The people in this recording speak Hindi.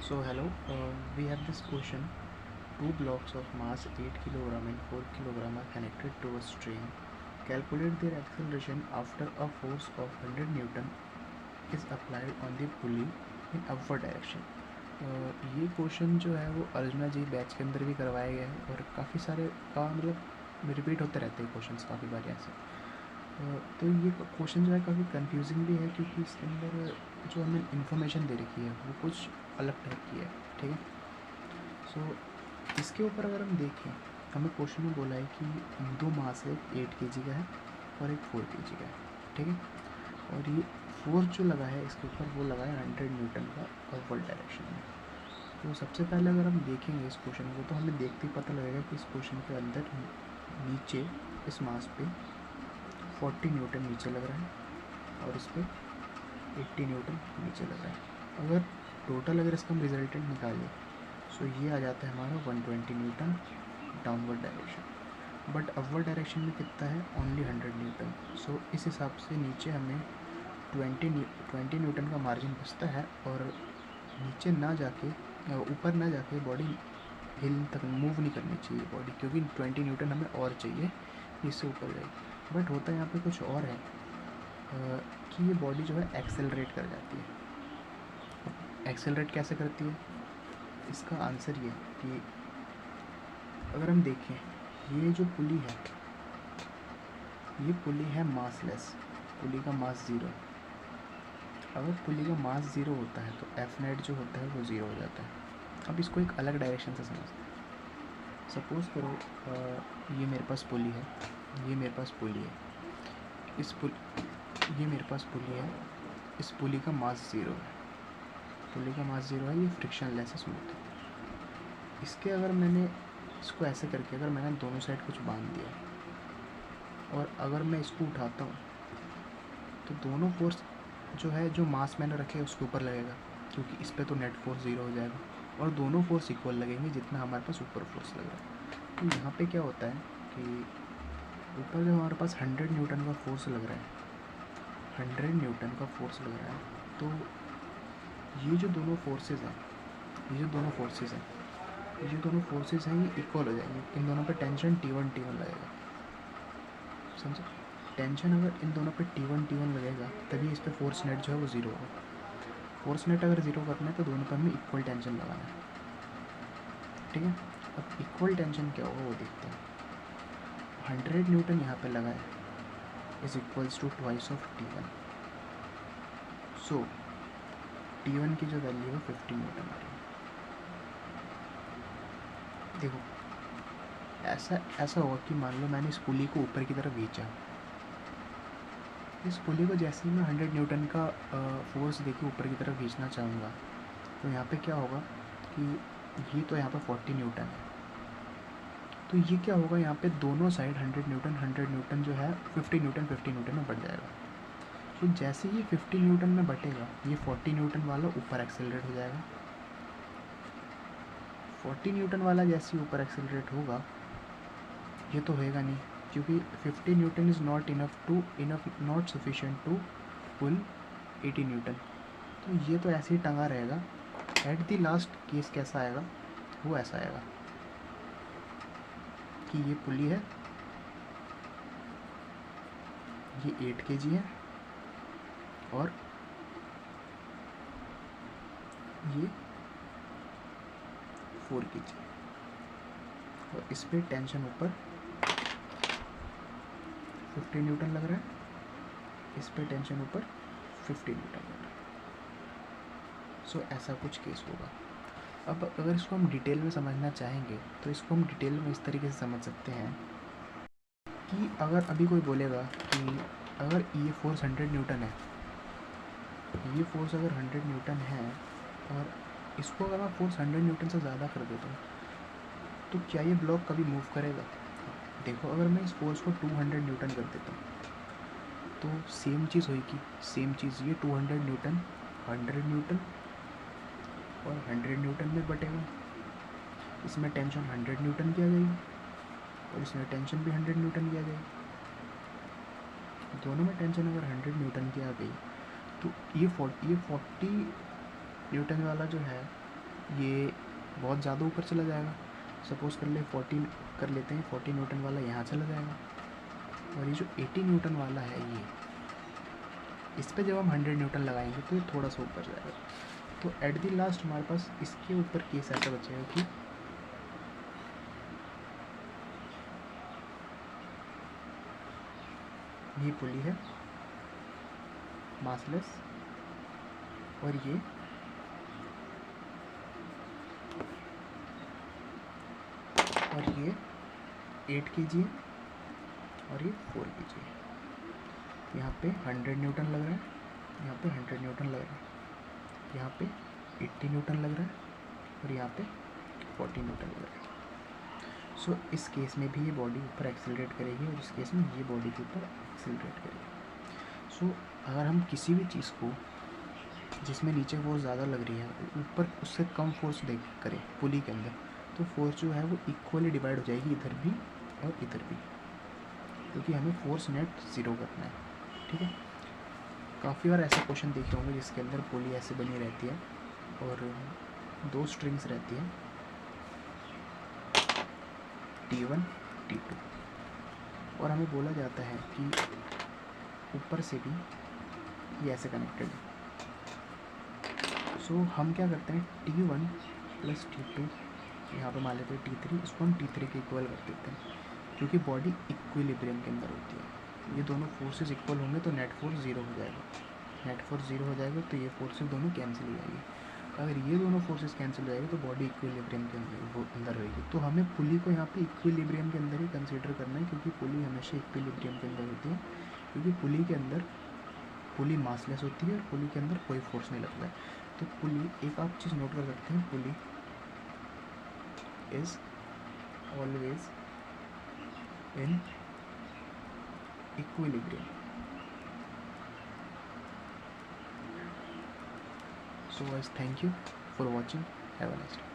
So hello, we have this question. Two blocks of mass 8 kg and 4 kg are connected to a string. Calculate their acceleration after a force of 100 Newton is applied on the pulley in upward direction. ये क्वेश्चन जो है वो अर्जुना जी बैच के अंदर भी करवाया गया है और काफ़ी सारे का मतलब रिपीट होते रहते हैं क्वेश्चंस काफ़ी बार ऐसे। तो ये क्वेश्चन जो है काफ़ी कंफ्यूजिंग भी है क्योंकि इसके अंदर जो हमें इन्फॉर्मेशन दे रखी है वो कुछ अलग टाइप की है। ठीक है, सो इसके ऊपर अगर हम देखें, हमें क्वेश्चन में बोला है कि दो मास है, 8 kg का है और एक 4 kg का है। ठीक है, और ये फोर्स जो लगा है इसके ऊपर वो लगा है 100 न्यूटन का अपवर्ड डायरेक्शन में। तो सबसे पहले अगर हम देखेंगे इस क्वेश्चन को तो हमें देखते ही पता लगेगा कि इस क्वेश्चन के अंदर नीचे इस मास पे 40 न्यूटन नीचे लग रहा है और इस पर 80 न्यूटन नीचे लग रहा है। अगर टोटल अगर इसका हम रिजल्टेंट निकालें सो ये आ जाता है हमारा 120 Newton downward direction, but upward direction में कितना है, ओनली 100 न्यूटन। सो इस हिसाब से नीचे हमें 20 न्यूटन का मार्जिन बचता है और नीचे ना जाके ऊपर ना जाके बॉडी हिल तक मूव नहीं करनी चाहिए बॉडी, क्योंकि 20 न्यूटन हमें और चाहिए इससे ऊपर जाए। बट होता यहाँ पे कुछ और है कि ये बॉडी जो है एक्सेलरेट कर जाती है। एक्सेलरेट कैसे करती है, इसका आंसर ये कि अगर हम देखें ये जो पुली है, ये पुली है मासलेस, पुली का मास ज़ीरो। अगर पुली का मास ज़ीरो होता है तो एफ नेट जो होता है वो ज़ीरो हो जाता है। अब इसको एक अलग डायरेक्शन से समझते हैं। सपोज़ करो ये मेरे पास पुली है, ये मेरे पास पुली है, ये मेरे पास पुली है, इस पुली का मास ज़ीरो है, पुली का मास ज़ीरो है, ये फ्रिक्शन लेस है, स्मूथ है। इसके अगर मैंने इसको ऐसे करके अगर मैंने दोनों साइड कुछ बांध दिया और अगर मैं इसको उठाता हूँ तो दोनों फोर्स जो है जो मास मैंने रखे है उसके ऊपर लगेगा, क्योंकि इस पर तो नेट फोर्स ज़ीरो हो जाएगा और दोनों फोर्स इक्वल लगेंगे जितना हमारे पास ऊपर फोर्स लग रहा है। तो यहाँ पे क्या होता है कि ऊपर जो हमारे पास 100 न्यूटन का फोर्स लग रहा है, 100 न्यूटन का फोर्स लग रहा है, तो ये जो दोनों फोर्सेस हैं, ये जो दोनों फोर्सेस हैं, ये दोनों फोर्सेस हैं ये इक्वल हो जाएंगे। इन दोनों पे टेंशन T1 लगेगा, समझे। टेंशन अगर इन दोनों पे T1 लगेगा तभी इस पर फोर्स नेट जो है वो ज़ीरो होगा। फोर्स नेट अगर ज़ीरो करना है तो दोनों पे हमें इक्वल टेंशन लगाना है। ठीक है, अब इक्वल टेंशन क्या होगा वो देखते हैं। 100 न्यूटन यहाँ पे लगा है is equals to twice of T1। So T1 की जो वैल्यू है 50 न्यूटन आ रही है। देखो ऐसा होगा कि मान लो मैंने इस पुली को ऊपर की तरफ खींचा, इस पुली को जैसे ही मैं 100 न्यूटन का फोर्स देके ऊपर की तरफ खींचना चाहूँगा तो यहाँ पे क्या होगा कि ये तो यहाँ पे 40 न्यूटन है, तो ये क्या होगा यहाँ पे दोनों साइड 100 न्यूटन जो है 50 न्यूटन में बढ़ जाएगा। तो जैसे ये 50 न्यूटन में बटेगा ये 40 न्यूटन वाला ऊपर एक्सेलरेट हो जाएगा। 40 न्यूटन वाला जैसे ही ऊपर एक्सेलरेट होगा, ये तो होएगा नहीं क्योंकि 50 newton is not sufficient to pull 80 newton. तो ये तो ऐसे ही टंगा रहेगा। एट द लास्ट केस कैसा आएगा, वो ऐसा आएगा कि ये पुली है, ये 8 kg है और ये 4 kg और इस पर टेंशन ऊपर 50 न्यूटन लग रहा है, इस पर टेंशन ऊपर 50 न्यूटन लग रहा है। सो ऐसा कुछ केस होगा। अब अगर इसको हम डिटेल में समझना चाहेंगे तो इसको हम डिटेल में इस तरीके से समझ सकते हैं कि अगर अभी कोई बोलेगा कि अगर ये फोर्स 100 न्यूटन है, ये फोर्स अगर 100 न्यूटन है और इसको अगर मैं फोर्स 100 न्यूटन से ज़्यादा कर देता हूँ तो क्या ये ब्लॉक कभी मूव करेगा। देखो अगर मैं इस फोर्स को 200 न्यूटन कर देता हूँ तो सेम चीज़ होगी, सेम चीज़ ये 200 न्यूटन 100 न्यूटन और 100 न्यूटन में बटेगा। इसमें टेंशन 100 न्यूटन की आ जाएगी और इसमें टेंशन भी 100 न्यूटन की आ जाएगी। दोनों में टेंशन अगर 100 न्यूटन की आ गई तो ये 40 न्यूटन वाला जो है ये बहुत ज़्यादा ऊपर चला जाएगा। सपोज़ कर ले 40 कर लेते हैं, 40 न्यूटन वाला यहाँ चला जाएगा, और ये जो 80 न्यूटन वाला है ये, इस पर जब हम 100 न्यूटन लगाएंगे तो ये थोड़ा सा ऊपर जाएगा। तो एट दी लास्ट हमारे पास इसके ऊपर केस ऐसा बचेगा कि ये पुली है मासलेस, और ये और ये 8 kg है और ये 4 kg है। यहाँ पे 100 न्यूटन लग रहा है, यहाँ पे 100 न्यूटन लग रहा है, यहाँ पे 80 न्यूटन लग रहा है, और यहाँ पे 40 न्यूटन लग रहा है। सो इस केस में भी ये बॉडी ऊपर एक्सेलरेट करेगी, और इस केस में ये बॉडी के ऊपर एक्सेलरेट करेगी। सो अगर हम किसी भी चीज़ को जिसमें नीचे फोर्स ज़्यादा लग रही है ऊपर उससे कम फोर्स दे करें पुली के अंदर, तो फोर्स जो है वो इक्वली डिवाइड हो जाएगी इधर भी और इधर भी, क्योंकि हमें फोर्स नेट ज़ीरो करना है। ठीक है, काफ़ी बार ऐसे क्वेश्चन देखे होंगे जिसके अंदर पुली ऐसे बनी रहती है और 2 स्ट्रिंग्स रहती हैं, T1 T2, और हमें बोला जाता है कि ऊपर से भी ये ऐसे कनेक्टेड है। सो हम क्या करते हैं, T1 प्लस T2, यहाँ पे मान लेते हैं T3, इसको हम T3 के इक्वल कर देते हैं, क्योंकि बॉडी इक्विलिब्रियम के अंदर होती है। ये दोनों फोर्सेस इक्वल होंगे तो नेट फोर्स ज़ीरो हो जाएगा, नेट फोर्स ज़ीरो हो जाएगा तो ये फोर्सेस दोनों कैंसिल हो जाएगी। अगर ये दोनों फोर्सेस कैंसिल हो जाएगी तो बॉडी इक्विलिब्रियम के अंदर रहेगी। तो हमें पुली को यहाँ पे इक्विलिब्रियम के अंदर ही कंसीडर करना है, क्योंकि पुली हमेशा इक्विलिब्रियम के अंदर होती है, क्योंकि पुली के अंदर पुली मासलेस होती है और पुली के अंदर कोई फोर्स नहीं लगता है। तो पुली, एक आप चीज़ नोट कर सकते हैं, pulley is always in equilibrium. So guys, thank you for watching. Have a nice day.